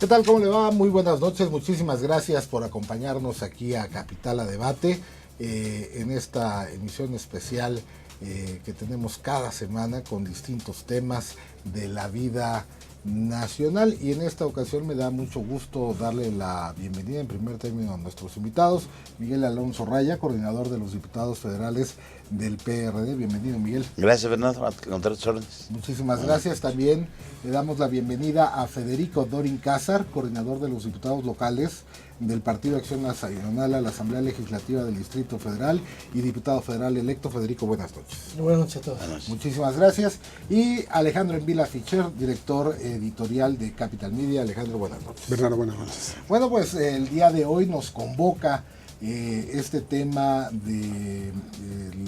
¿Qué tal? ¿Cómo le va? Muy buenas noches. Muchísimas gracias por acompañarnos aquí a Capital a Debate en esta emisión especial que tenemos cada semana con distintos temas de la vida nacional, y en esta ocasión me da mucho gusto darle la bienvenida en primer término a nuestros invitados. Miguel Alonso Raya, coordinador de los diputados federales del PRD. Bienvenido, Miguel. Gracias, Fernando, a contar tus órdenes. Muchísimas gracias. También le damos la bienvenida a Federico Dorin Cázar, coordinador de los diputados locales del Partido Acción Nacional a la Asamblea Legislativa del Distrito Federal y diputado federal electo. Federico, buenas noches. Buenas noches a todos. Buenas noches. Muchísimas gracias. Y Alejandro Envila Fischer, director editorial de Capital Media. Alejandro, buenas noches. Bernardo, buenas noches. Bueno, pues el día de hoy nos convoca este tema de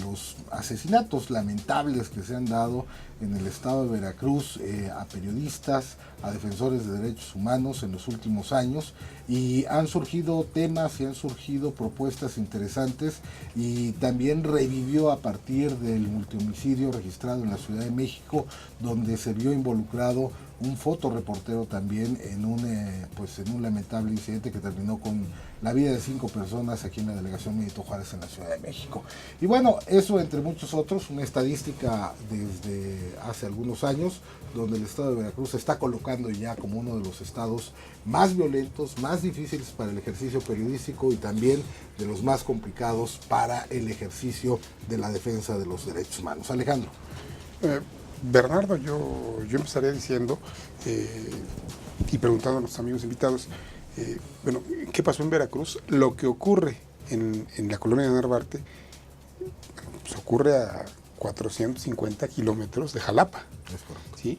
los asesinatos lamentables que se han dado en el estado de Veracruz a periodistas, a defensores de derechos humanos en los últimos años, y han surgido temas y han surgido propuestas interesantes, y también revivió a partir del multihomicidio registrado en la Ciudad de México, donde se vio involucrado un fotoreportero también en un lamentable incidente que terminó con la vida de 5 personas aquí en la delegación Benito Juárez en la Ciudad de México. Y bueno, eso entre muchos otros, una estadística desde hace algunos años, donde el estado de Veracruz se está colocando ya como uno de los estados más violentos, más difíciles para el ejercicio periodístico y también de los más complicados para el ejercicio de la defensa de los derechos humanos. Alejandro. Bernardo, yo empezaría diciendo y preguntando a los amigos invitados, bueno, ¿qué pasó en Veracruz? Lo que ocurre en la colonia de Narvarte pues ocurre a 450 kilómetros de Jalapa. Es correcto. ¿Sí?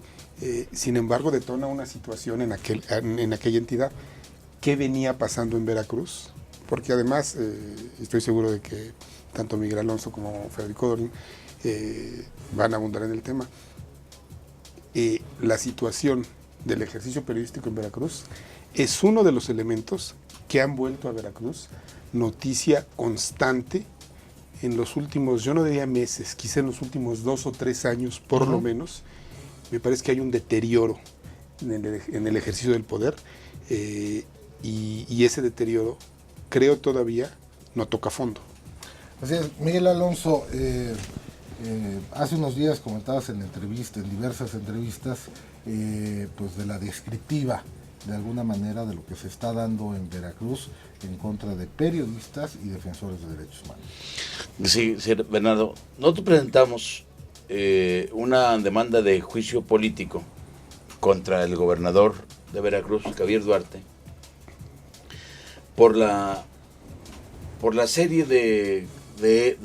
Sin embargo, detona una situación en aquella entidad. ¿Qué venía pasando en Veracruz? Porque además, estoy seguro de que tanto Miguel Alonso como Federico Dorin van a abundar en el tema. La situación del ejercicio periodístico en Veracruz es uno de los elementos que han vuelto a Veracruz noticia constante en los últimos, yo no diría meses, quizá en los últimos 2 o 3 años por lo menos. Me parece que hay un deterioro en el ejercicio del poder, y ese deterioro, creo todavía, no toca fondo. Así es, Miguel Alonso, hace unos días comentabas en diversas entrevistas, pues de la descriptiva, de alguna manera, de lo que se está dando en Veracruz en contra de periodistas y defensores de derechos humanos. Sí, Bernardo, nosotros presentamos una demanda de juicio político contra el gobernador de Veracruz, Javier Duarte, por la serie de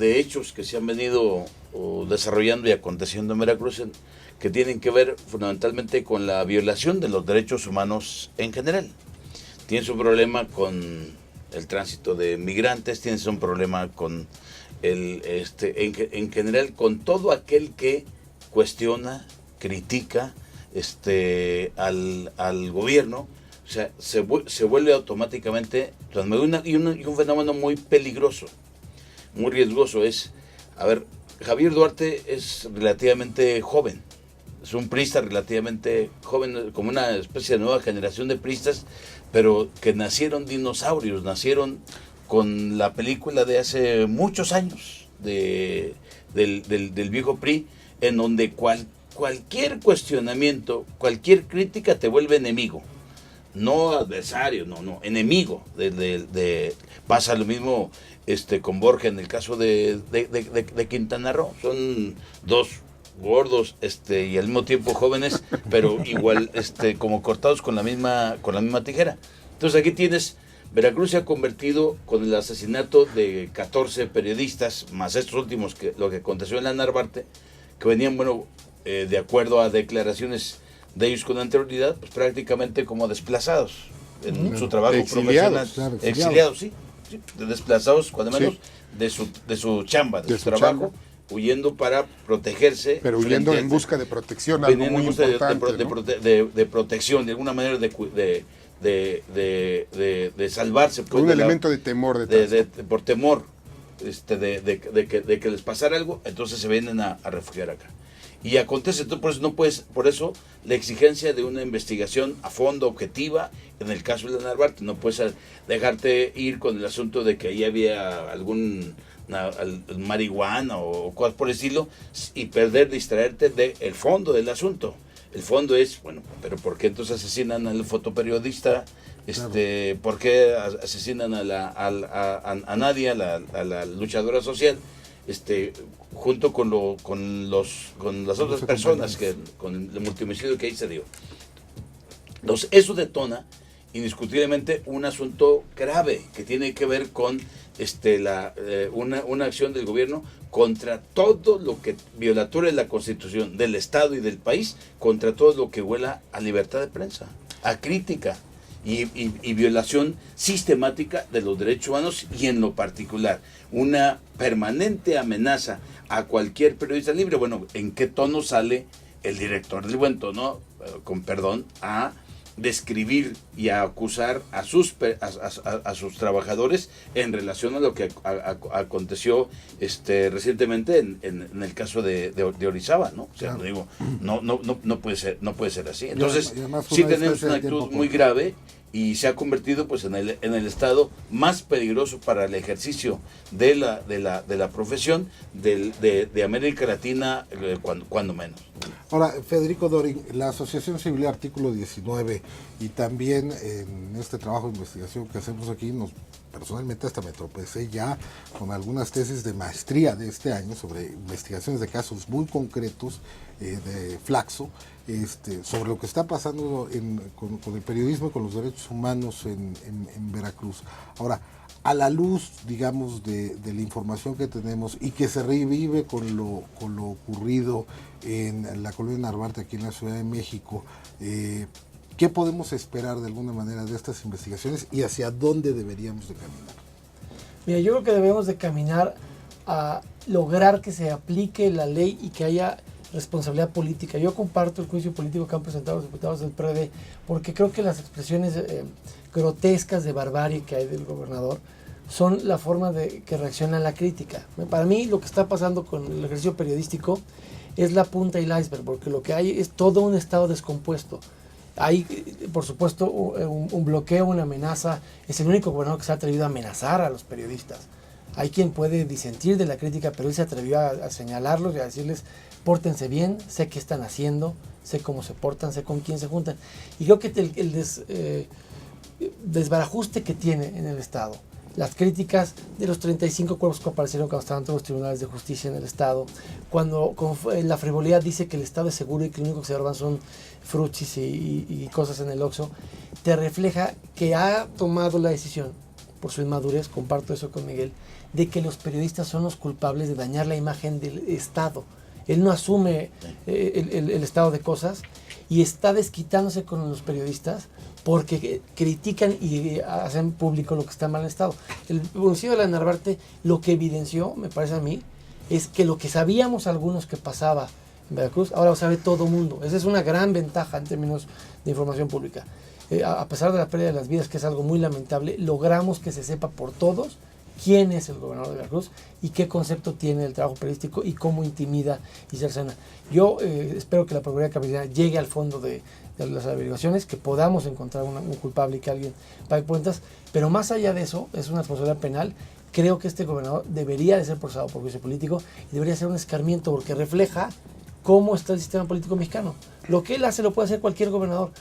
hechos que se han venido desarrollando y aconteciendo en Veracruz, que tienen que ver fundamentalmente con la violación de los derechos humanos en general. Tienes un problema con el tránsito de migrantes, tienes un problema con en general con todo aquel que cuestiona, critica al gobierno. O sea, se vuelve automáticamente un fenómeno muy peligroso, muy riesgoso. Javier Duarte es relativamente joven, es un priista relativamente joven, como una especie de nueva generación de priistas, pero que nacieron dinosaurios, nacieron con la película de hace muchos años del viejo PRI, en donde cualquier cuestionamiento, cualquier crítica te vuelve enemigo, no adversario, no, enemigo. Pasa lo mismo con Borja en el caso de Quintana Roo. Son dos gordos y al mismo tiempo jóvenes, pero igual como cortados con la misma tijera. Entonces aquí tienes, Veracruz se ha convertido con el asesinato de 14 periodistas, más estos últimos, lo que aconteció en la Narvarte, que venían, de acuerdo a declaraciones de ellos con anterioridad, pues prácticamente como desplazados en su trabajo profesional. Claro, exiliados, sí, desplazados, cuando menos, sí, de su chamba, de su trabajo, huyendo para protegerse. Pero huyendo en busca de protección, algo muy importante, de protección, de alguna manera de salvarse. Pues, un elemento de temor. Por temor de que les pasara algo, entonces se vienen a refugiar acá. Y acontece, entonces por eso la exigencia de una investigación a fondo, objetiva, en el caso de la Narvarte, no puedes dejarte ir con el asunto de que ahí había algún marihuana o cosas por el estilo, y distraerte del fondo del asunto. El fondo es, bueno, pero ¿por qué entonces asesinan al fotoperiodista? Claro. ¿Por qué asesinan a Nadia, a la luchadora social? Junto con las otras personas, con el multihomicidio que ahí se dio. Entonces, eso detona indiscutiblemente un asunto grave que tiene que ver con una acción del gobierno contra todo lo que violatoria de la Constitución del Estado y del país, contra todo lo que huela a libertad de prensa, a crítica y violación sistemática de los derechos humanos, y en lo particular una permanente amenaza a cualquier periodista libre. Bueno, ¿en qué tono sale el director del Buen Tono, con perdón, a describir y a acusar a sus trabajadores en relación a lo que aconteció recientemente en el caso de Orizaba, ¿no? O sea, claro. No puede ser así. Entonces, sí tenemos una actitud muy grave, y se ha convertido pues en el estado más peligroso para el ejercicio de la profesión de América Latina, cuando menos. Ahora, Federico Dorin, la Asociación Civil Artículo 19, y también en este trabajo de investigación que hacemos aquí, personalmente hasta me tropecé ya con algunas tesis de maestría de este año sobre investigaciones de casos muy concretos de Flaxo, sobre lo que está pasando con el periodismo y con los derechos humanos en Veracruz. Ahora, a la luz, digamos, de la información que tenemos y que se revive con lo ocurrido en la colonia Narvarte aquí en la Ciudad de México, ¿qué podemos esperar de alguna manera de estas investigaciones y hacia dónde deberíamos de caminar? Mira, yo creo que debemos de caminar a lograr que se aplique la ley y que haya responsabilidad política. Yo comparto el juicio político que han presentado los diputados del PRD, porque creo que las expresiones grotescas de barbarie que hay del gobernador son la forma de que reacciona a la crítica. Para mí, lo que está pasando con el ejercicio periodístico es la punta del iceberg, porque lo que hay es todo un estado descompuesto. Hay, por supuesto, un bloqueo, una amenaza. Es el único gobernador que se ha atrevido a amenazar a los periodistas. Hay quien puede disentir de la crítica, pero él se atrevió a señalarlos y a decirles: pórtense bien, sé qué están haciendo, sé cómo se portan, sé con quién se juntan. Y creo que el desbarajuste que tiene en el Estado, las críticas de los 35 cuerpos que aparecieron cuando estaban todos los tribunales de justicia en el Estado, cuando la frivolidad dice que el Estado es seguro y que lo único que se roban son frutsis y cosas en el Oxxo, te refleja que ha tomado la decisión, por su inmadurez, comparto eso con Miguel, de que los periodistas son los culpables de dañar la imagen del Estado. Él no asume el estado de cosas y está desquitándose con los periodistas porque critican y hacen público lo que está mal en el Estado. El homicidio de la Narvarte lo que evidenció, me parece a mí, es que lo que sabíamos algunos que pasaba en Veracruz, ahora lo sabe todo mundo. Esa es una gran ventaja en términos de información pública. A pesar de la pérdida de las vidas, que es algo muy lamentable, logramos que se sepa por todos quién es el gobernador de Veracruz y qué concepto tiene el trabajo periodístico y cómo intimida y cercena. Yo espero que la Procuraduría Capitalina llegue al fondo de las averiguaciones, que podamos encontrar un culpable y que alguien pague cuentas, pero más allá de eso, es una responsabilidad penal. Creo que este gobernador debería de ser procesado por juicio político y debería ser un escarmiento, porque refleja cómo está el sistema político mexicano. Lo que él hace lo puede hacer cualquier gobernador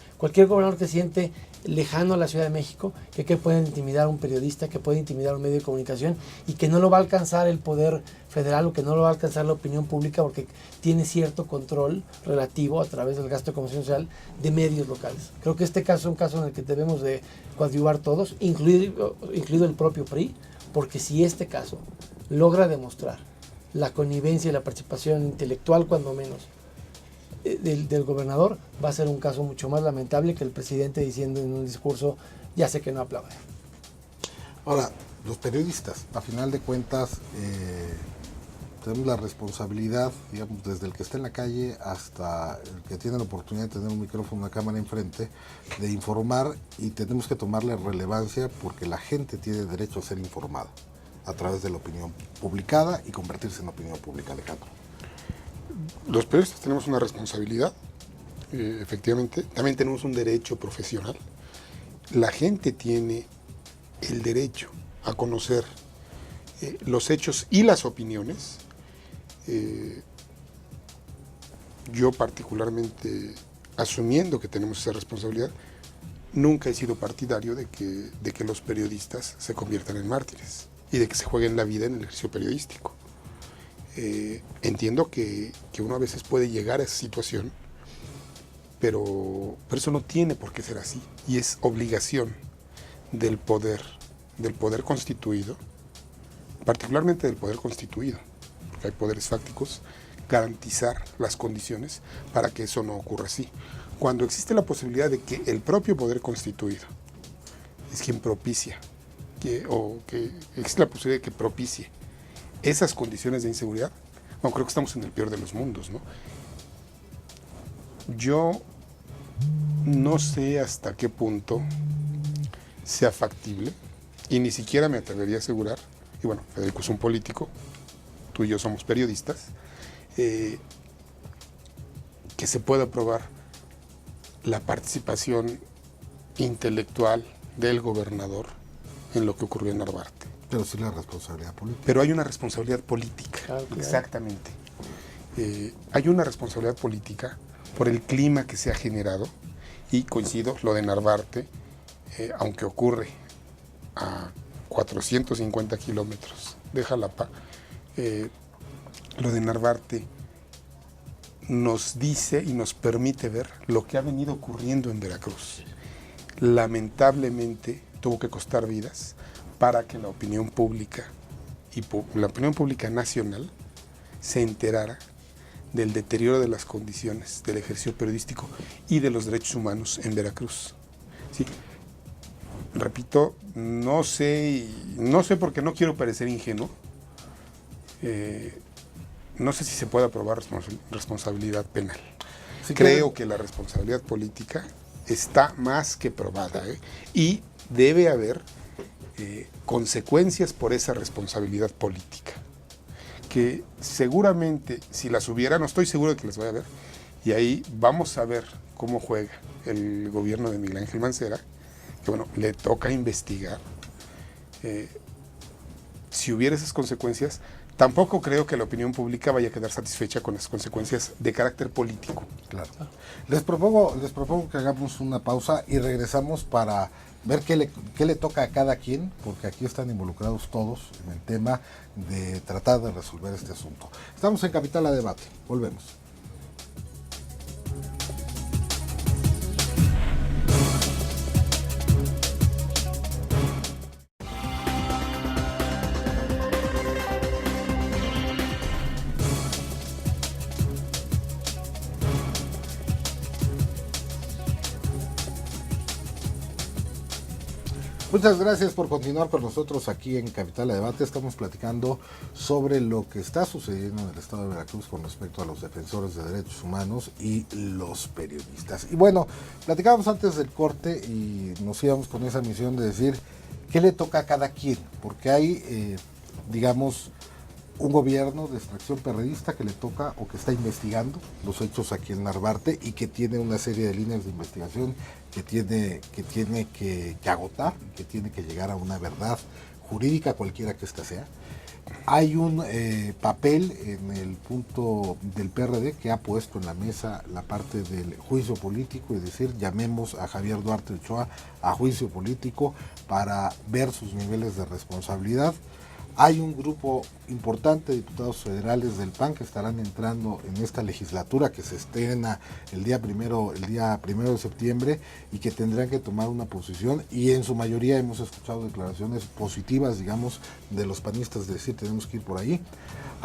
que siente lejano a la Ciudad de México, que puede intimidar a un periodista, que puede intimidar a un medio de comunicación y que no lo va a alcanzar el poder federal o que no lo va a alcanzar la opinión pública, porque tiene cierto control relativo a través del gasto de comunicación social de medios locales. Creo que este caso es un caso en el que debemos de coadyuvar todos, incluido el propio PRI, porque si este caso logra demostrar la connivencia y la participación intelectual, cuando menos, del gobernador, va a ser un caso mucho más lamentable que el presidente diciendo en un discurso: ya sé que no aplaude. Ahora, los periodistas, a final de cuentas, tenemos la responsabilidad, digamos, desde el que está en la calle hasta el que tiene la oportunidad de tener un micrófono, una cámara enfrente, de informar, y tenemos que tomarle relevancia porque la gente tiene derecho a ser informada a través de la opinión publicada y convertirse en opinión pública, Alejandro. Los periodistas tenemos una responsabilidad, efectivamente, también tenemos un derecho profesional. La gente tiene el derecho a conocer los hechos y las opiniones. Yo particularmente, asumiendo que tenemos esa responsabilidad, nunca he sido partidario de que los periodistas se conviertan en mártires y de que se jueguen la vida en el ejercicio periodístico. Entiendo que uno a veces puede llegar a esa situación, pero eso no tiene por qué ser así, y es obligación del poder constituido, particularmente del poder constituido, porque hay poderes fácticos, garantizar las condiciones para que eso no ocurra así. Cuando existe la posibilidad de que el propio poder constituido es quien propicia, que existe la posibilidad de que propicie esas condiciones de inseguridad, bueno, creo que estamos en el peor de los mundos, ¿no? Yo no sé hasta qué punto sea factible, y ni siquiera me atrevería a asegurar, y bueno, Federico es un político, tú y yo somos periodistas, que se pueda probar la participación intelectual del gobernador en lo que ocurrió en Narvarte. Pero sí la responsabilidad política. Pero hay una responsabilidad política, Claro que hay. exactamente. Hay una responsabilidad política por el clima que se ha generado, y coincido, lo de Narvarte, aunque ocurre a 450 kilómetros de Jalapa, lo de Narvarte nos dice y nos permite ver lo que ha venido ocurriendo en Veracruz. Lamentablemente tuvo que costar vidas para que la opinión pública y la opinión pública nacional se enterara del deterioro de las condiciones del ejercicio periodístico y de los derechos humanos en Veracruz. ¿Sí? Repito, no sé porque no quiero parecer ingenuo, no sé si se puede aprobar responsabilidad penal. Sí, Creo que la responsabilidad política está más que probada, y debe haber consecuencias por esa responsabilidad política, que seguramente si las hubiera, no estoy seguro de que las vaya a haber, y ahí vamos a ver cómo juega el gobierno de Miguel Ángel Mancera, que bueno, le toca investigar. Si hubiera esas consecuencias, tampoco creo que la opinión pública vaya a quedar satisfecha con las consecuencias de carácter político. Claro. Les propongo que hagamos una pausa y regresamos para ver qué le toca a cada quien, porque aquí están involucrados todos en el tema de tratar de resolver este asunto. Estamos en Capital a Debate. Volvemos. Muchas gracias por continuar con nosotros aquí en Capital a Debate. Estamos platicando sobre lo que está sucediendo en el estado de Veracruz con respecto a los defensores de derechos humanos y los periodistas. Y bueno, platicábamos antes del corte y nos íbamos con esa misión de decir qué le toca a cada quien, porque hay, digamos, un gobierno de extracción perredista que le toca o que está investigando los hechos aquí en Narvarte y que tiene una serie de líneas de investigación que tiene que agotar, que tiene que llegar a una verdad jurídica, cualquiera que ésta sea. Hay un papel en el punto del PRD que ha puesto en la mesa la parte del juicio político, es decir, llamemos a Javier Duarte Ochoa a juicio político para ver sus niveles de responsabilidad. Hay un grupo importante de diputados federales del PAN que estarán entrando en esta legislatura que se estrena el día primero de septiembre y que tendrán que tomar una posición, y en su mayoría hemos escuchado declaraciones positivas, digamos, de los panistas de decir tenemos que ir por ahí.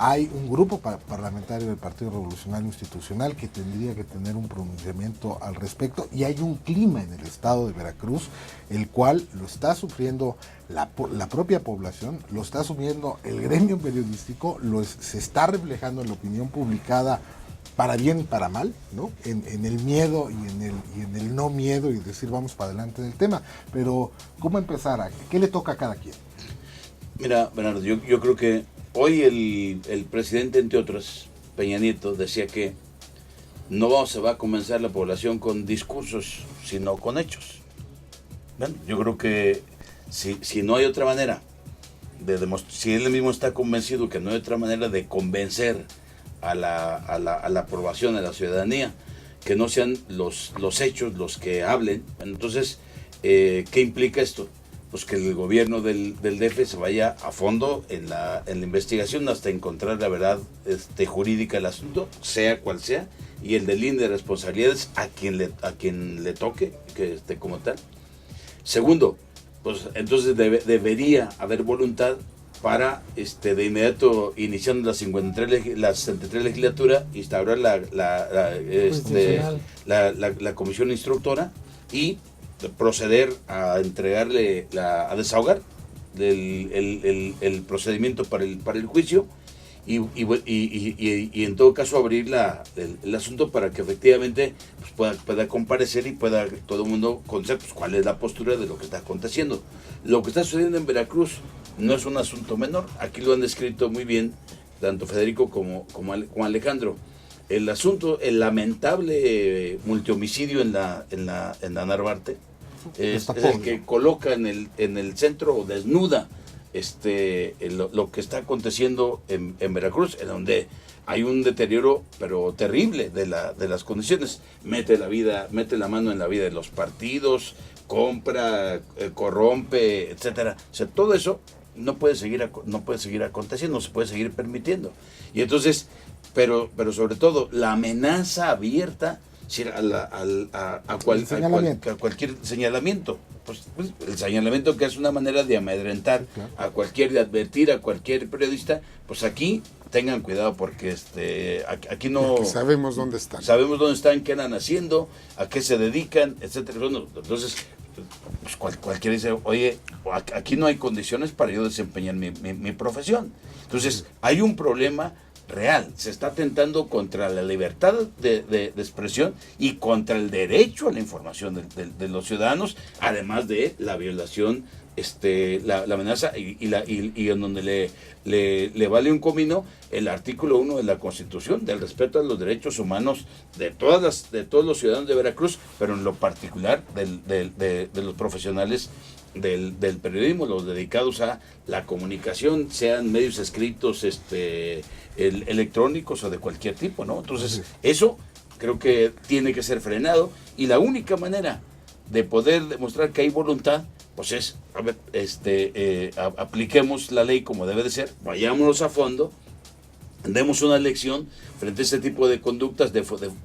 Hay un grupo parlamentario del Partido Revolucionario Institucional que tendría que tener un pronunciamiento al respecto, y hay un clima en el estado de Veracruz el cual lo está sufriendo la propia población, lo está asumiendo el gremio periodístico, se está reflejando en la opinión publicada para bien y para mal, ¿no? En el miedo y en el no miedo, y decir vamos para adelante en el tema. Pero, ¿cómo empezar? ¿Qué le toca a cada quien? Mira, Bernardo, yo creo que hoy el presidente, entre otras, Peña Nieto decía que no se va a convencer a la población con discursos, sino con hechos. Bueno, yo creo que si no hay otra manera de demostrar, si él mismo está convencido que no hay otra manera de convencer a la aprobación de la ciudadanía, que no sean los hechos los que hablen, entonces, ¿qué implica esto? Pues que el gobierno del DF se vaya a fondo en la investigación hasta encontrar la verdad jurídica del asunto, sea cual sea, y el deslinde de responsabilidades a quien le toque, que esté como tal. Segundo, pues entonces debería haber voluntad para de inmediato, iniciando la 63 legislatura, instaurar la comisión instructora y proceder a entregarle, a desahogar el procedimiento para el juicio y en todo caso abrir el asunto para que efectivamente pues pueda comparecer y pueda todo el mundo conocer pues, cuál es la postura de lo que está aconteciendo. Lo que está sucediendo en Veracruz no es un asunto menor, aquí lo han descrito muy bien tanto Federico como Alejandro. El asunto, el lamentable multihomicidio en la Narvarte, es el que coloca en el centro o desnuda lo que está aconteciendo en Veracruz, en donde hay un deterioro pero terrible de las condiciones. Mete la mano en la vida de los partidos, compra, corrompe, etcétera. O sea, todo eso no puede seguir aconteciendo, no se puede seguir permitiendo. Y entonces, pero sobre todo la amenaza abierta a cualquier señalamiento. Pues, el señalamiento, que es una manera de amedrentar de advertir a cualquier periodista, pues aquí tengan cuidado porque aquí no... Porque sabemos dónde están. Sabemos dónde están, qué andan haciendo, a qué se dedican, etcétera. Bueno, entonces, pues cualquiera dice, oye, aquí no hay condiciones para yo desempeñar mi profesión. Entonces, hay un problema real, se está atentando contra la libertad de expresión y contra el derecho a la información de los ciudadanos, además de la violación, la amenaza y en donde le vale un comino el artículo 1 de la Constitución del respeto a los derechos humanos de todos los ciudadanos de Veracruz, pero en lo particular de los profesionales del periodismo, los dedicados a la comunicación, sean medios escritos, electrónicos o de cualquier tipo, ¿no? Entonces, eso creo que tiene que ser frenado y la única manera de poder demostrar que hay voluntad, pues es, apliquemos la ley como debe de ser, vayámonos a fondo, demos una lección frente a este tipo de conductas de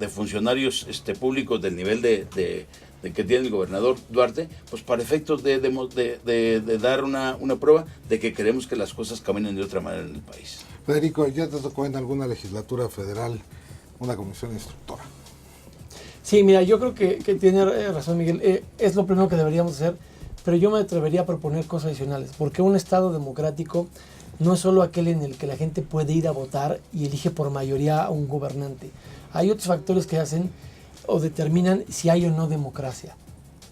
funcionarios públicos del nivel de que tiene el gobernador Duarte, pues para efectos de dar una prueba de que queremos que las cosas caminen de otra manera en el país. Federico, ¿ya te tocó en alguna legislatura federal una comisión instructora? Sí, mira, yo creo que tiene razón Miguel, es lo primero que deberíamos hacer, pero yo me atrevería a proponer cosas adicionales, porque un Estado democrático no es solo aquel en el que la gente puede ir a votar y elige por mayoría a un gobernante. Hay otros factores que hacen o determinan si hay o no democracia.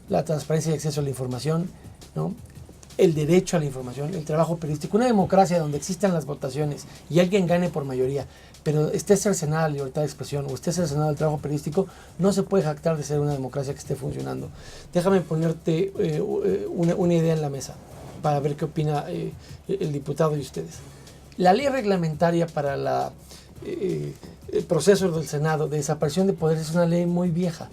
La transparencia y acceso a la información, ¿no? El derecho a la información, el trabajo periodístico. Una democracia donde existan las votaciones y alguien gane por mayoría, pero esté cercenada la libertad de expresión o esté cercenado el trabajo periodístico, no se puede jactar de ser una democracia que esté funcionando. Déjame ponerte una idea en la mesa para ver qué opina el diputado y ustedes. La ley reglamentaria para el proceso del Senado de desaparición de poderes es una ley muy vieja.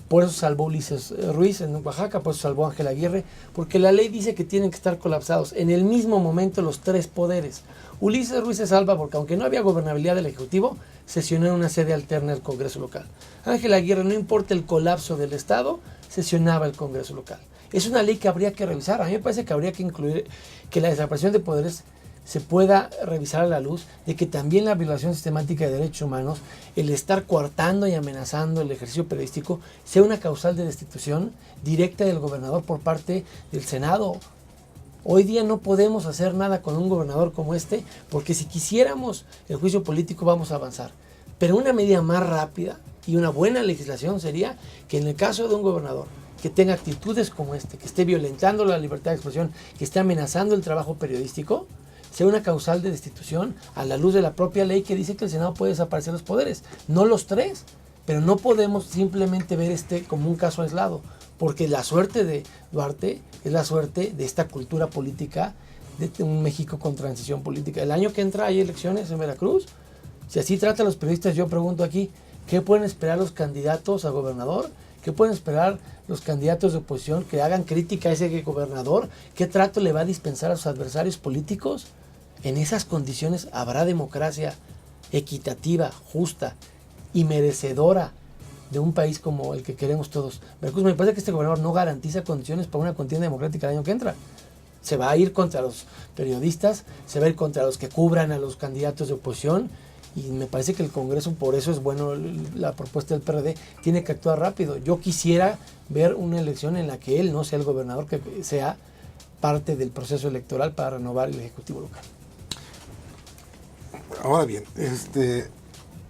Por eso salvó Ulises Ruiz en Oaxaca, por eso salvó Ángel Aguirre, porque la ley dice que tienen que estar colapsados en el mismo momento los tres poderes. Ulises Ruiz se salva porque aunque no había gobernabilidad del Ejecutivo, sesionó en una sede alterna del Congreso local. Ángel Aguirre, no importa el colapso del Estado, sesionaba el Congreso local. Es una ley que habría que revisar. A mí me parece que habría que incluir que la desaparición de poderes se pueda revisar a la luz de que también la violación sistemática de derechos humanos, el estar coartando y amenazando el ejercicio periodístico, sea una causal de destitución directa del gobernador por parte del Senado. Hoy día no podemos hacer nada con un gobernador como este, porque si quisiéramos el juicio político vamos a avanzar. Pero una medida más rápida y una buena legislación sería que en el caso de un gobernador que tenga actitudes como que esté violentando la libertad de expresión, que esté amenazando el trabajo periodístico, sea una causal de destitución a la luz de la propia ley que dice que el Senado puede desaparecer los poderes, no los tres, pero no podemos simplemente ver como un caso aislado, porque la suerte de Duarte es la suerte de esta cultura política de un México con transición política. El año que entra hay elecciones en Veracruz. Si así tratan los periodistas, yo pregunto aquí, ¿qué pueden esperar los candidatos a gobernador? ¿Qué pueden esperar los candidatos de oposición que hagan crítica a ese gobernador? ¿Qué trato le va a dispensar a sus adversarios políticos? En esas condiciones habrá democracia equitativa, justa y merecedora de un país como el que queremos todos. Veracruz, me parece que este gobernador no garantiza condiciones para una contienda democrática el año que entra. Se va a ir contra los periodistas, se va a ir contra los que cubran a los candidatos de oposición, y me parece que el Congreso, por eso es bueno la propuesta del PRD, tiene que actuar rápido. Yo quisiera ver una elección en la que él no sea el gobernador, que sea parte del proceso electoral para renovar el Ejecutivo local. Ahora bien,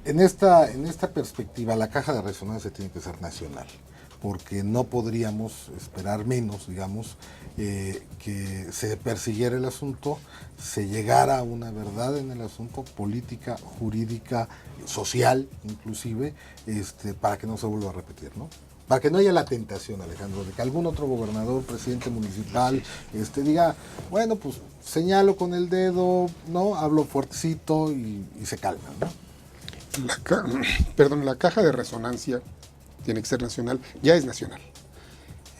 en esta perspectiva, la caja de resonancia tiene que ser nacional, porque no podríamos esperar menos, digamos, que se persiguiera el asunto, se llegara a una verdad en el asunto, política, jurídica, social, inclusive, para que no se vuelva a repetir, ¿no? Para que no haya la tentación, Alejandro, de que algún otro gobernador, presidente municipal, diga, bueno, pues señalo con el dedo, ¿no? Hablo fuertecito y se calma, ¿no? La caja de resonancia tiene que ser nacional, ya es nacional.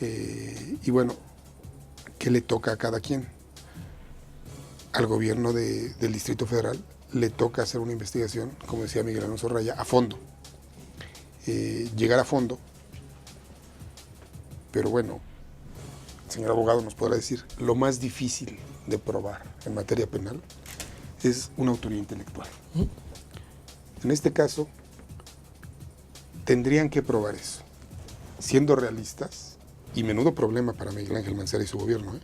Y bueno, ¿qué le toca a cada quien? Al gobierno del Distrito Federal le toca hacer una investigación, como decía Miguel Alonso Raya, a fondo. Llegar a fondo. Pero bueno, el señor abogado nos podrá decir, lo más difícil de probar en materia penal es una autoría intelectual. En este caso, tendrían que probar eso. Siendo realistas, y menudo problema para Miguel Ángel Mancera y su gobierno,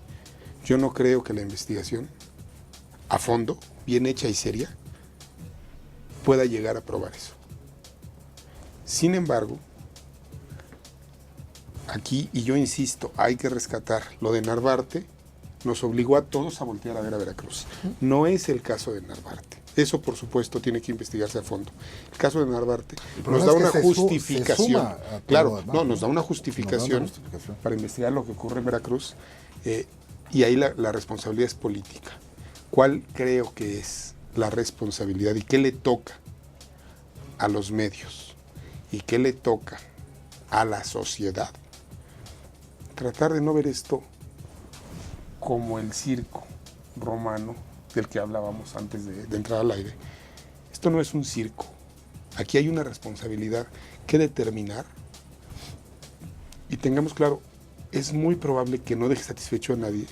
yo no creo que la investigación a fondo, bien hecha y seria, pueda llegar a probar eso. Sin embargo, aquí, y yo insisto, hay que rescatar lo de Narvarte, nos obligó a todos a voltear a ver a Veracruz. No es el caso de Narvarte. Eso, por supuesto, tiene que investigarse a fondo. El caso de Narvarte nos da una justificación. Claro, nos da una justificación para investigar lo que ocurre en Veracruz, y ahí la responsabilidad es política. ¿Cuál creo que es la responsabilidad y qué le toca a los medios y qué le toca a la sociedad? Tratar de no ver esto como el circo romano del que hablábamos antes de entrar al aire. Esto no es un circo. Aquí hay una responsabilidad que determinar, y tengamos claro, es muy probable que no deje satisfecho a nadie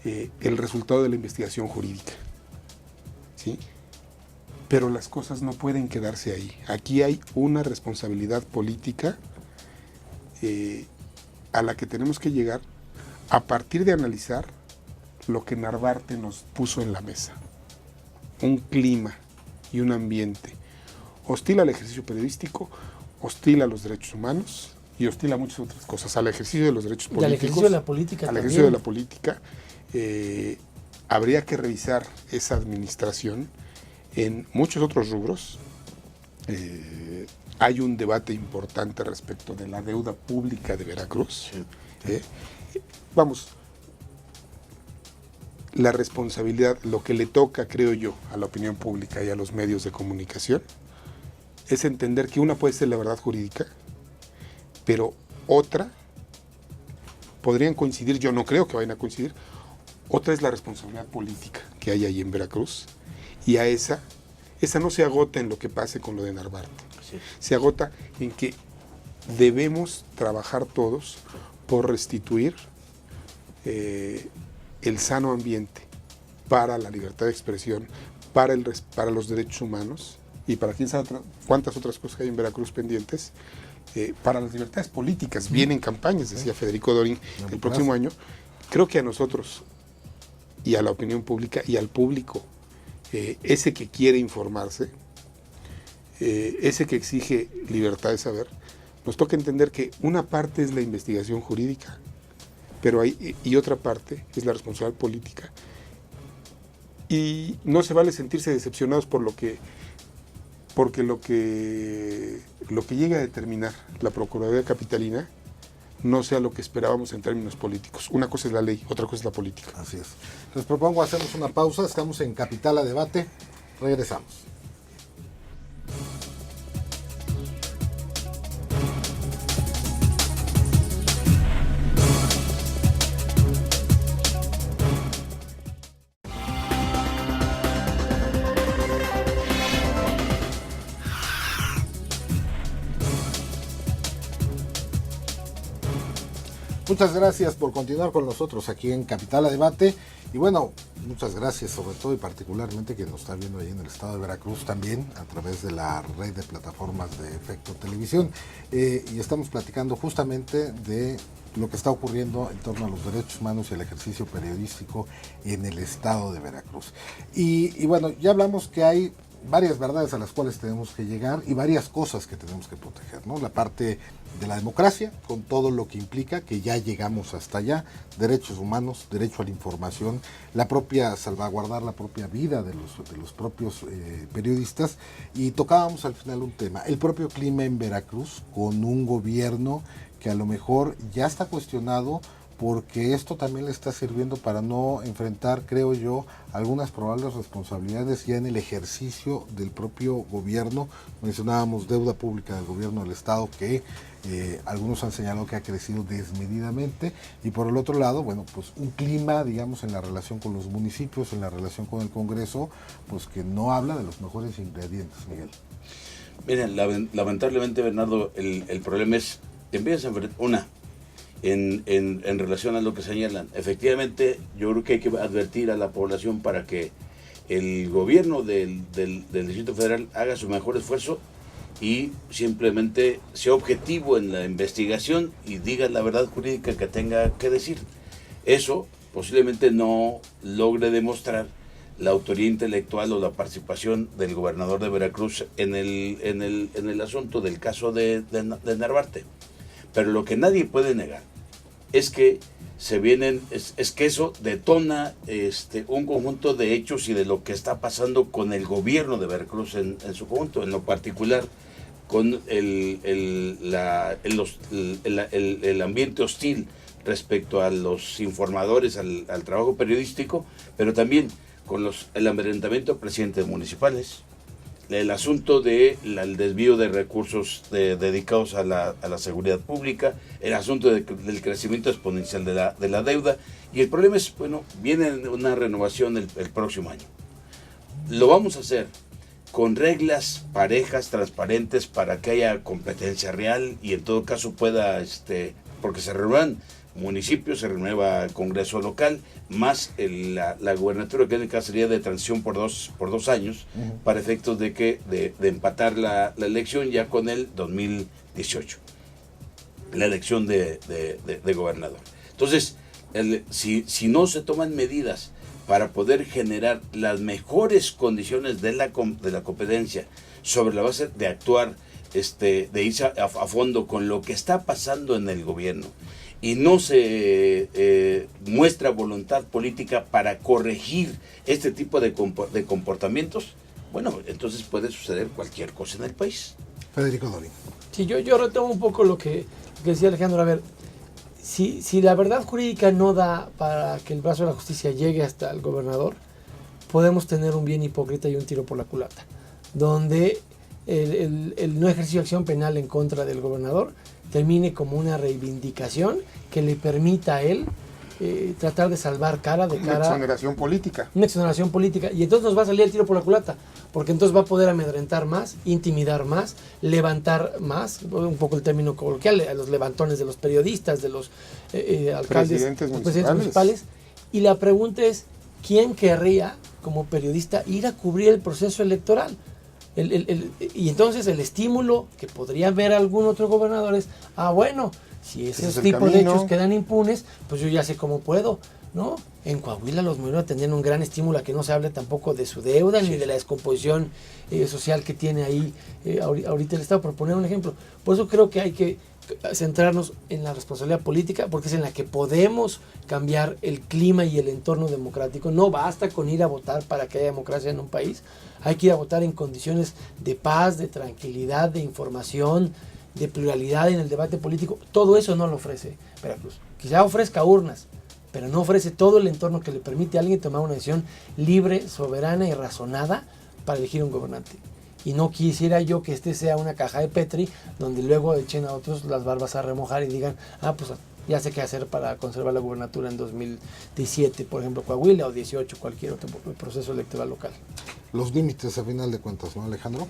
el resultado de la investigación jurídica, ¿sí? Pero las cosas no pueden quedarse ahí. Aquí hay una responsabilidad política a la que tenemos que llegar a partir de analizar lo que Narvarte nos puso en la mesa. Un clima y un ambiente hostil al ejercicio periodístico, hostil a los derechos humanos y hostil a muchas otras cosas, al ejercicio de los derechos políticos. Y al ejercicio de la política al también. ejercicio de la política. Habría que revisar esa administración en muchos otros rubros. Hay un debate importante respecto de la deuda pública de Veracruz. Vamos, la responsabilidad, lo que le toca, creo yo, a la opinión pública y a los medios de comunicación, es entender que una puede ser la verdad jurídica, pero otra, podrían coincidir, yo no creo que vayan a coincidir, otra es la responsabilidad política que hay ahí en Veracruz, y a esa no se agota en lo que pase con lo de Narvarte, sí. Se agota en que debemos trabajar todos por restituir el sano ambiente para la libertad de expresión, para los derechos humanos y para quién sabe cuántas otras cosas que hay en Veracruz pendientes, para las libertades políticas. Vienen campañas, decía Federico Dorin, el próximo año. Creo que a nosotros y a la opinión pública y al público, ese que quiere informarse, ese que exige libertad de saber, nos toca entender que una parte es la investigación jurídica, pero y otra parte es la responsabilidad política. Y no se vale sentirse decepcionados porque lo que llega a determinar la Procuraduría Capitalina no sea lo que esperábamos en términos políticos. Una cosa es la ley, otra cosa es la política. Así es. Les propongo hacernos una pausa. Estamos en Capital a Debate. Regresamos. Muchas gracias por continuar con nosotros aquí en Capital a Debate. Y bueno, muchas gracias sobre todo y particularmente que nos está viendo ahí en el estado de Veracruz también a través de la red de plataformas de Efecto Televisión. Y estamos platicando justamente de lo que está ocurriendo en torno a los derechos humanos y el ejercicio periodístico en el estado de Veracruz. Y bueno, ya hablamos que hay varias verdades a las cuales tenemos que llegar y varias cosas que tenemos que proteger, ¿no? La parte de la democracia, con todo lo que implica, que ya llegamos hasta allá, derechos humanos, derecho a la información, la propia salvaguardar la propia vida de los propios periodistas, y tocábamos al final un tema, el propio clima en Veracruz, con un gobierno que a lo mejor ya está cuestionado, porque esto también le está sirviendo para no enfrentar, creo yo, algunas probables responsabilidades ya en el ejercicio del propio gobierno. Mencionábamos deuda pública del gobierno del estado, que algunos han señalado que ha crecido desmedidamente, y por el otro lado, bueno, pues un clima, digamos, en la relación con los municipios, en la relación con el Congreso, pues que no habla de los mejores ingredientes, Miguel. Miren, lamentablemente, Bernardo, el problema es, te empiezas a enfrentar, en relación a lo que señalan. Efectivamente, yo creo que hay que advertir a la población para que el gobierno del Distrito Federal haga su mejor esfuerzo y simplemente sea objetivo en la investigación y diga la verdad jurídica que tenga que decir. Eso posiblemente no logre demostrar la autoría intelectual o la participación del gobernador de Veracruz en el asunto del caso de Narvarte. Pero lo que nadie puede negar es que es que eso detona un conjunto de hechos y de lo que está pasando con el gobierno de Veracruz en su conjunto, en lo particular con el ambiente hostil respecto a los informadores, al trabajo periodístico, pero también con el amedrentamiento de presidentes municipales, el asunto del desvío de recursos dedicados a la seguridad pública, el asunto del crecimiento exponencial de la deuda, y el problema es, bueno, viene una renovación el próximo año. Lo vamos a hacer con reglas parejas, transparentes, para que haya competencia real y en todo caso pueda, porque se renuevan municipios, se renueva el Congreso local, más la gubernatura, que en el caso sería de transición por dos años, para efectos de empatar la elección ya con el 2018, la elección de gobernador. Entonces, si no se toman medidas para poder generar las mejores condiciones de la competencia, sobre la base de actuar, de irse a fondo con lo que está pasando en el gobierno, y no se muestra voluntad política para corregir este tipo de comportamientos, bueno, entonces puede suceder cualquier cosa en el país. Federico Dorín. Sí, yo retomo un poco lo que decía Alejandro. A ver, si la verdad jurídica no da para que el brazo de la justicia llegue hasta el gobernador, podemos tener un bien hipócrita y un tiro por la culata, donde el no ejercicio de acción penal en contra del gobernador termine como una reivindicación que le permita a él tratar de salvar cara. Una exoneración política. Una exoneración política. Y entonces nos va a salir el tiro por la culata, porque entonces va a poder amedrentar más, intimidar más, levantar más, un poco el término coloquial, a los levantones de los periodistas, de los alcaldes, presidentes municipales. Y la pregunta es, ¿quién querría como periodista ir a cubrir el proceso electoral? Y entonces el estímulo que podría ver algún otro gobernador es, bueno, si esos tipos de hechos quedan impunes, pues yo ya sé cómo puedo, ¿no? En Coahuila los morenos tendrían un gran estímulo a que no se hable tampoco de su deuda, ni de la descomposición social que tiene ahí ahorita el Estado, por poner un ejemplo. Por eso creo que hay que centrarnos en la responsabilidad política, porque es en la que podemos cambiar el clima y el entorno democrático. No basta con ir a votar para que haya democracia en un país, hay que ir a votar en condiciones de paz, de tranquilidad, de información, de pluralidad en el debate político. Todo eso no lo ofrece Veracruz. Quizá ofrezca urnas, pero no ofrece todo el entorno que le permite a alguien tomar una decisión libre, soberana y razonada para elegir un gobernante. Y no quisiera yo que este sea una caja de Petri donde luego echen a otros las barbas a remojar y digan, pues ya sé qué hacer para conservar la gubernatura en 2017, por ejemplo, Coahuila, o 18, cualquier otro proceso electoral local. Los límites, a final de cuentas, ¿no, Alejandro?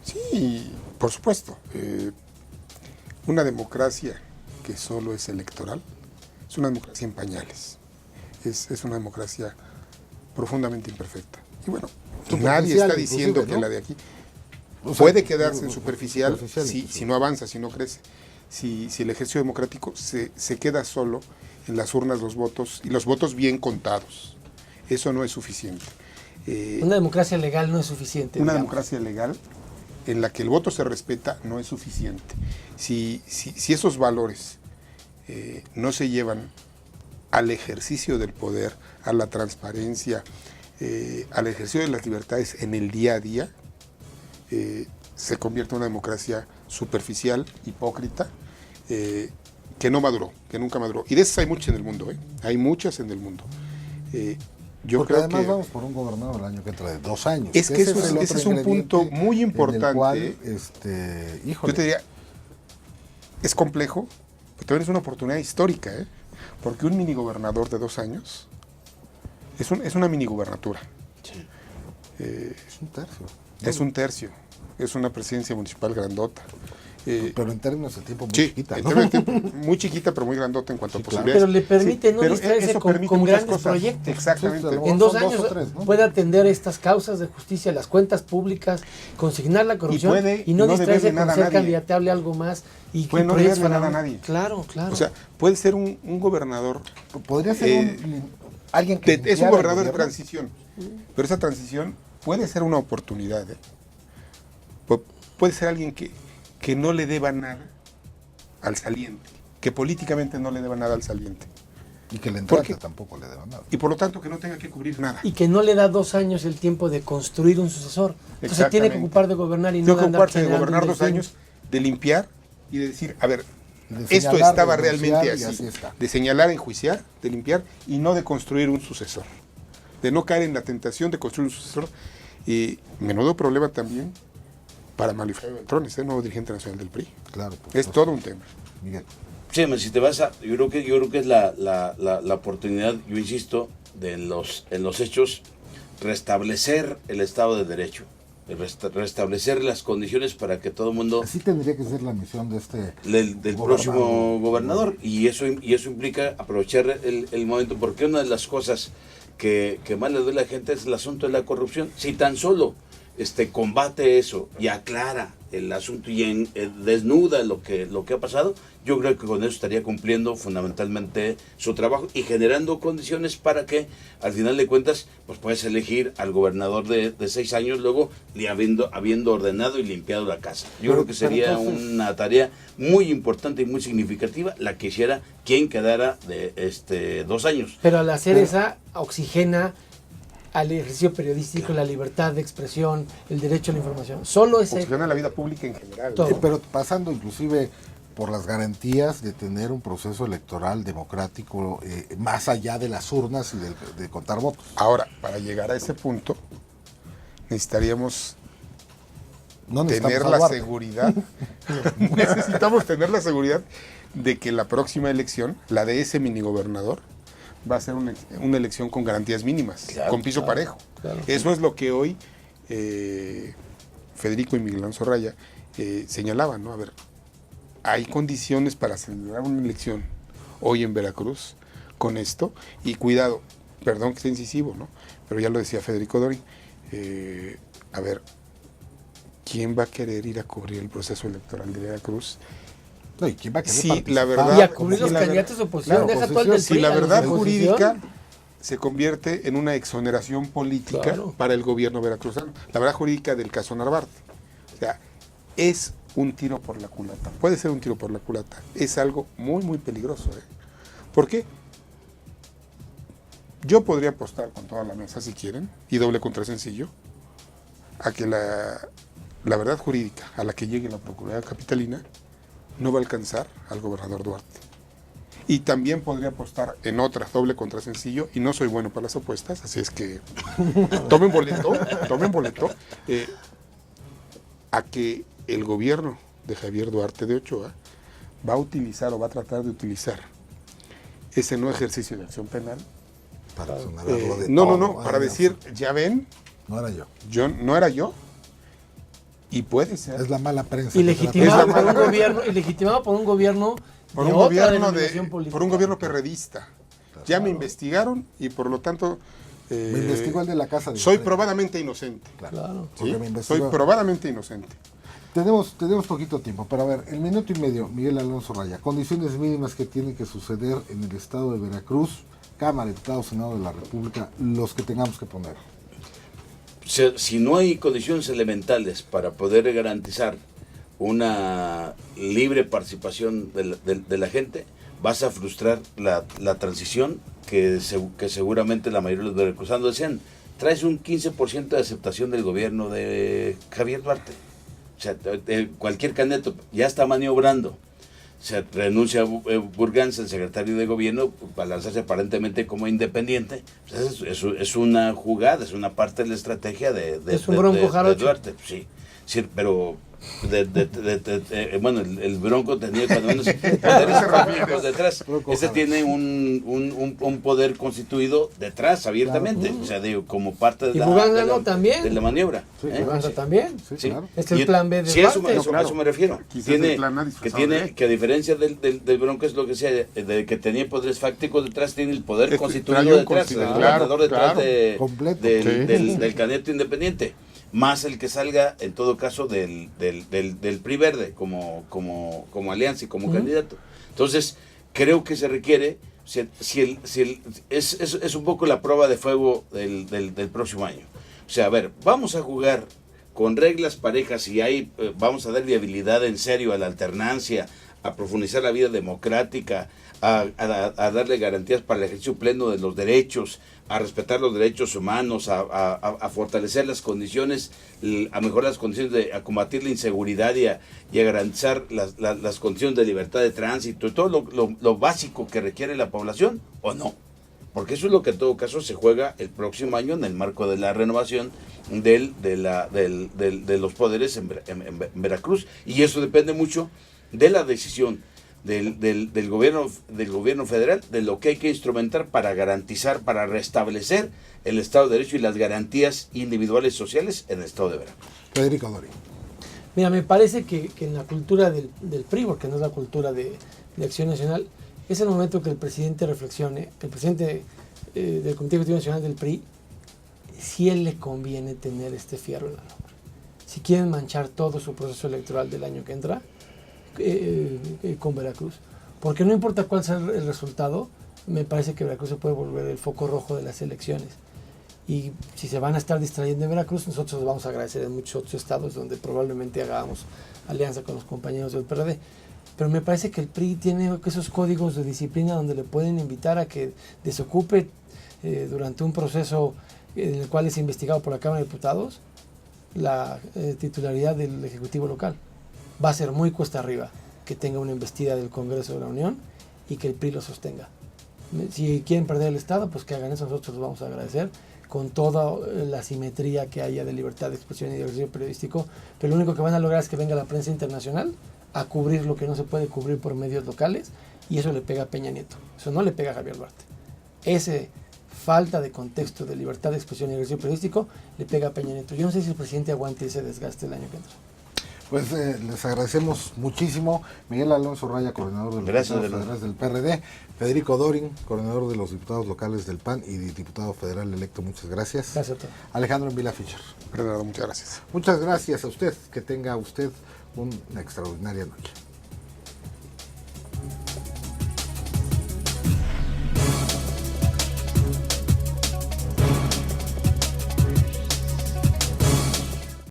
Sí, por supuesto. Una democracia que solo es electoral es una democracia en pañales. Es una democracia profundamente imperfecta. Y bueno, nadie está diciendo que, ¿no?, la de aquí puede quedarse en superficial si no avanza, si no crece. Si el ejercicio democrático se queda solo en las urnas, los votos, y los votos bien contados. Eso no es suficiente. Una democracia legal no es suficiente. Una democracia legal en la que el voto se respeta no es suficiente. Si esos valores no se llevan al ejercicio del poder, a la transparencia, al ejercicio de las libertades en el día a día, se convierte en una democracia superficial, hipócrita, que no maduró, que nunca maduró. Y de esas hay muchas en el mundo, hay muchas en el mundo. Yo Porque creo además que vamos por un gobernador el año que entra de 2 años. Es que ese es un punto muy importante. En el cual, híjole. Yo te diría, es complejo, pero también es una oportunidad histórica, porque un mini gobernador de 2 años es una mini gubernatura. Sí. Es un tercio. Es un tercio. Es una presidencia municipal grandota. Pero en términos de tiempo muy chiquita, en ¿no? términos de tiempo muy chiquita, pero muy grandota en cuanto a Claro. posibilidades. Pero le permite no pero distraerse eso con permite grandes muchas cosas. proyectos. Exactamente. Sí, En 2 son años 2 o 3, ¿no? puede atender estas causas de justicia, las cuentas públicas, consignar la corrupción y no no distraerse deberle con nada a ser nadie. candidatable a algo más. Y Puede no proyectos deberle para- nada a nadie. Claro, claro. O sea, puede ser un gobernador. Podría ser alguien que Es un limpiara el gobernador de gobierno. transición. Pero esa transición puede ser una oportunidad. Puede ser alguien que no le deba nada al saliente, que políticamente no le deba nada al saliente. Y que el ¿Por entrante qué? tampoco le deba nada. Y por lo tanto que no tenga que cubrir nada. Y que no le da 2 años el tiempo de construir un sucesor. Entonces se tiene que Exactamente. ocupar de gobernar y no Tengo que de andar ocuparse de generando gobernar un 2 delfín. años, de limpiar y de decir, a ver, De esto señalar, estaba de realmente denunciar, y así. así está. De señalar, enjuiciar, de limpiar y no de construir un sucesor. De no caer en la tentación de construir un sucesor. Y menudo problema también para Manfredo Beltrones, nuevo dirigente nacional del PRI. Claro. por Es supuesto. todo un tema. Miguel. Sí, si te vas a, yo creo que es la oportunidad, yo insisto, de en los hechos, restablecer el Estado de Derecho, restablecer las condiciones para que todo el mundo, Así tendría que ser la misión de este del gobernador. próximo gobernador, y eso implica aprovechar el momento, porque una de las cosas que más le duele a la gente es el asunto de la corrupción. Si tan solo combate eso y aclara el asunto y desnuda lo que ha pasado, yo creo que con eso estaría cumpliendo fundamentalmente su trabajo y generando condiciones para que al final de cuentas pues puedas elegir al gobernador de 6 años luego habiendo ordenado y limpiado la casa. Yo creo que sería una tarea muy importante y muy significativa la que hiciera quien quedara de 2 años. Pero al hacer esa, oxigena al ejercicio periodístico, la libertad de expresión, el derecho a la información. Solo ese... Funciona la vida pública en general. Todo. Pero pasando inclusive por las garantías de tener un proceso electoral democrático más allá de las urnas y de contar votos. Ahora, para llegar a ese punto, necesitaríamos No necesitamos tener a la Duarte. seguridad, necesitamos tener la seguridad de que la próxima elección, la de ese minigobernador, va a ser una elección con garantías mínimas, Claro, con piso parejo. claro. Eso es lo que hoy Federico y Miguel Alonso Raya señalaban, ¿no? A ver, hay condiciones para celebrar una elección hoy en Veracruz con esto, y cuidado, perdón que sea incisivo, ¿no? Pero ya lo decía Federico Dorin, a ver, ¿quién va a querer ir a cubrir el proceso electoral de Veracruz? No, ¿y quién va a querer Sí, participar? la verdad- Y a cubrir Sí, los la candidatos de oposición, claro, deja todo el del oposición, Si PRI, la a los de verdad oposición. jurídica se convierte en una exoneración política Claro. para el gobierno veracruzano, la verdad jurídica del caso Narvarte. O sea, es un tiro por la culata. Puede ser un tiro por la culata. Es algo muy, muy peligroso. ¿Por qué? Yo podría apostar con toda la mesa, si quieren, y doble contra sencillo, a que la verdad jurídica a la que llegue la Procuraduría Capitalina no va a alcanzar al gobernador Duarte. Y también podría apostar en otra, doble contra sencillo, y no soy bueno para las apuestas, así es que tomen boleto, a que el gobierno de Javier Duarte de Ochoa va a utilizar o va a tratar de utilizar ese no ejercicio de acción penal. Para señalarlo de todo. Para decir, ya ven, no era yo. No era yo, y puede ser. Es la mala prensa. Y legitimado por un gobierno por un gobierno perredista. Claro. Ya me investigaron y por lo tanto me investigó el de la casa de soy probadamente inocente. Claro. ¿Sí? Soy probadamente inocente. Tenemos poquito tiempo, pero a ver, el minuto y medio, Miguel Alonso Raya, condiciones mínimas que tienen que suceder en el estado de Veracruz, Cámara, Diputados, Senado de la República, los que tengamos que poner. Si no hay condiciones elementales para poder garantizar una libre participación de la gente, vas a frustrar la transición que seguramente la mayoría de los veracruzanos decían. Traes un 15% de aceptación del gobierno de Javier Duarte. O sea, cualquier candidato ya está maniobrando. Se renuncia a Burganza, el secretario de gobierno, para lanzarse aparentemente como independiente. Pues es una jugada, es una parte de la estrategia de Duarte. Sí, pero bueno, el Bronco tenía cuando menos poderes económicos detrás. Ese tiene un poder constituido detrás, abiertamente. Claro. O sea, digo, como parte de la maniobra. Sí, también. Sí, claro. Es el plan B de sí, eso me refiero. Que a diferencia del Bronco, es lo que sea, de que tenía poderes fácticos detrás, tiene el poder constituido detrás, el gobernador detrás del candidato independiente. Más el que salga, en todo caso, del PRI Verde como alianza y como candidato. Entonces, creo que se requiere, es un poco la prueba de fuego del próximo año. O sea, a ver, vamos a jugar con reglas parejas y vamos a dar viabilidad en serio a la alternancia, a profundizar la vida democrática, a darle garantías para el ejercicio pleno de los derechos, a respetar los derechos humanos, a fortalecer las condiciones, a mejorar las condiciones, a combatir la inseguridad y a garantizar las condiciones de libertad de tránsito y todo lo básico que requiere la población, ¿o no? Porque eso es lo que en todo caso se juega el próximo año en el marco de la renovación de los poderes en Veracruz, y eso depende mucho de la decisión del gobierno federal, de lo que hay que instrumentar para garantizar, para restablecer el Estado de Derecho y las garantías individuales sociales en el Estado de Veracruz. Federico Dorin. Mira, me parece que en la cultura del PRI, porque no es la cultura de Acción Nacional, es el momento que el presidente reflexione, que el presidente del Comité Ejecutivo Nacional del PRI, si él le conviene tener este fierro en la nómina. Si quieren manchar todo su proceso electoral del año que entra, con Veracruz, porque no importa cuál sea el resultado, me parece que Veracruz se puede volver el foco rojo de las elecciones, y si se van a estar distrayendo en Veracruz, nosotros los vamos a agradecer en muchos otros estados donde probablemente hagamos alianza con los compañeros del PRD, pero me parece que el PRI tiene esos códigos de disciplina donde le pueden invitar a que desocupe durante un proceso en el cual es investigado por la Cámara de Diputados la titularidad del Ejecutivo local. Va a ser muy cuesta arriba que tenga una embestida del Congreso de la Unión y que el PRI lo sostenga. Si quieren perder el Estado, pues que hagan eso, nosotros los vamos a agradecer con toda la simetría que haya de libertad de expresión y de ejercicio periodístico, pero lo único que van a lograr es que venga la prensa internacional a cubrir lo que no se puede cubrir por medios locales, y eso le pega a Peña Nieto, eso no le pega a Javier Duarte. Ese falta de contexto de libertad de expresión y ejercicio periodístico le pega a Peña Nieto. Yo no sé si el presidente aguante ese desgaste el año que entra. Pues les agradecemos muchísimo. Miguel Alonso Raya, coordinador de los diputados federales del PRD. Federico Dorin, coordinador de los diputados locales del PAN y diputado federal electo. Muchas gracias. Gracias a todos. Alejandro Vila Fischer. Muchas gracias. Muchas gracias a usted. Que tenga usted una extraordinaria noche.